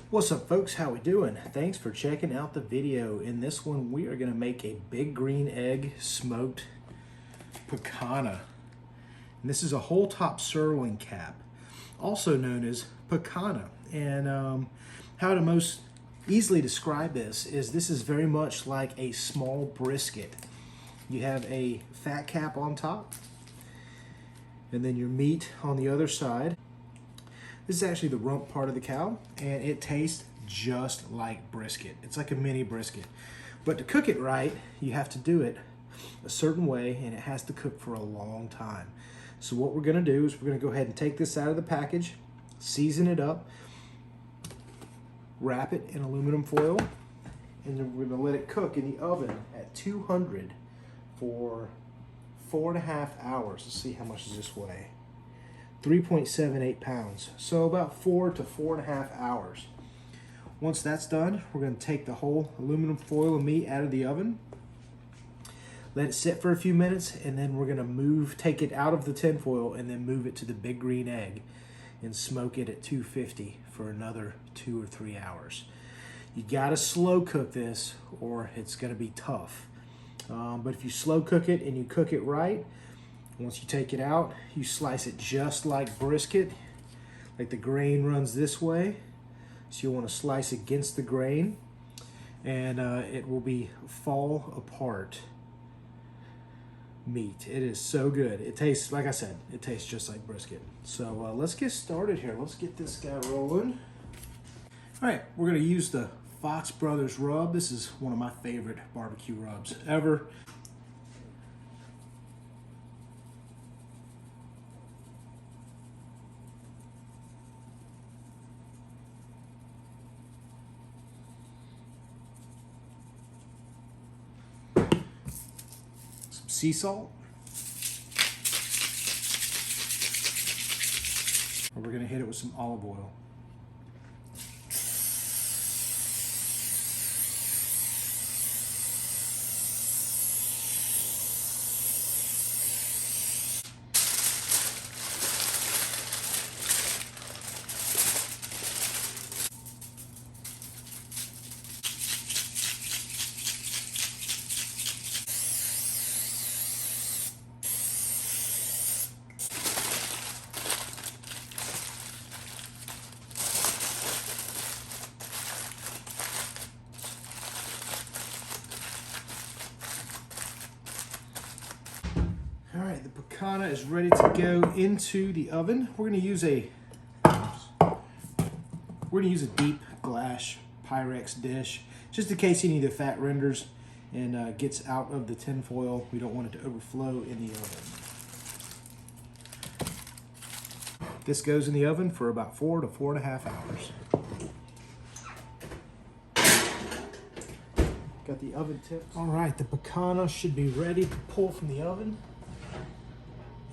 What's up, folks? How we doing? Thanks for checking out the video. In this one, we are going to make a big green egg smoked picanha. And this is a whole top sirloin cap, also known as picanha. And how to most easily describe this is very much like a small brisket. You have a fat cap on top, and then your meat on the other side. This is actually the rump part of the cow, and it tastes just like brisket. It's like a mini brisket. But to cook it right, you have to do it a certain way, and it has to cook for a long time. So what we're gonna do is we're gonna go ahead and take this out of the package, season it up, wrap it in aluminum foil, and then we're gonna let it cook in the oven at 200 for 4.5 hours. Let's see, how much does this weigh? 3.78 pounds, so about 4 to 4.5 hours. Once that's done, we're going to take the whole aluminum foil of meat out of the oven, let it sit for a few minutes, and then we're going to take it out of the tin foil and then move it to the big green egg and smoke it at 250 for another 2 or 3 hours. You got to slow cook this or it's going to be tough. But if you slow cook it and you cook it right, once you take it out, you slice it just like brisket, like the grain runs this way. So you'll want to slice against the grain, and it will be fall apart meat. It is so good. It tastes, like I said, it tastes just like brisket. So let's get started here. Let's get this guy rolling. All right, we're gonna use the Fox Brothers rub. This is one of my favorite barbecue rubs ever. Sea salt. And we're going to hit it with some olive oil. All right, the picanha is ready to go into the oven. We're gonna use a deep glass Pyrex dish, just in case any of the fat renders and gets out of the tin foil. We don't want it to overflow in the oven. This goes in the oven for about 4 to 4.5 hours. Got the oven tips. All right, the picanha should be ready to pull from the oven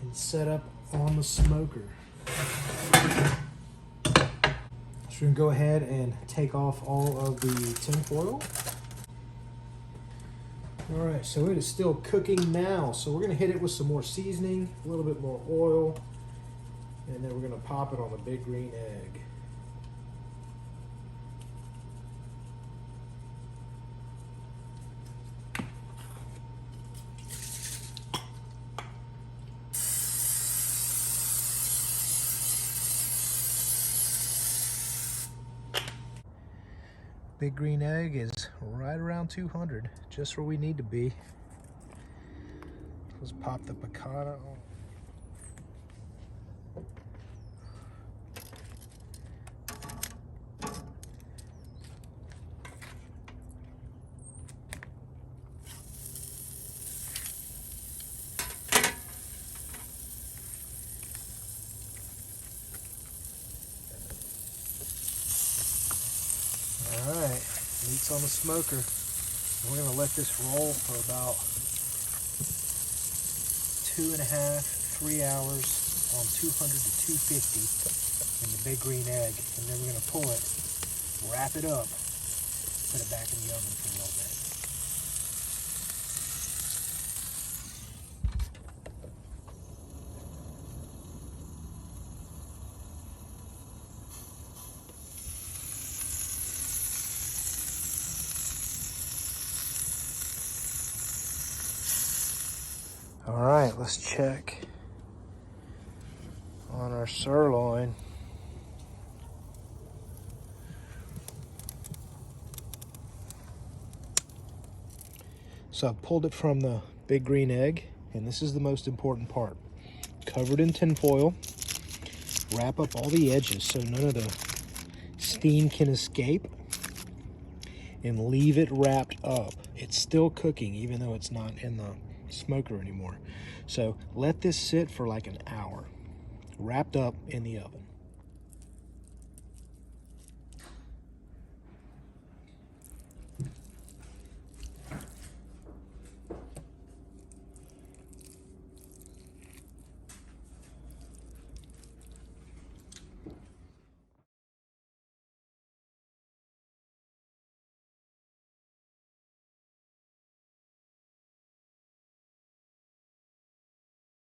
and set up on the smoker. So we're gonna go ahead and take off all of the tin foil. All right, so it is still cooking now. So we're gonna hit it with some more seasoning, a little bit more oil, and then we're gonna pop it on the big green egg. Big green egg is right around 200, just where we need to be. Let's pop the picanha on. All right, meat's on the smoker. We're gonna let this roll for about 2.5 to 3 hours on 200 to 250 in the big green egg, and then we're gonna pull it, wrap it up, put it back in the oven for a little bit. right, let's check on our sirloin. So I've pulled it from the big green egg, and this is the most important part. Covered in tin foil. Wrap up all the edges so none of the steam can escape, and leave it wrapped up. It's still cooking even though it's not in the smoker anymore. So let this sit for like an hour, wrapped up in the oven.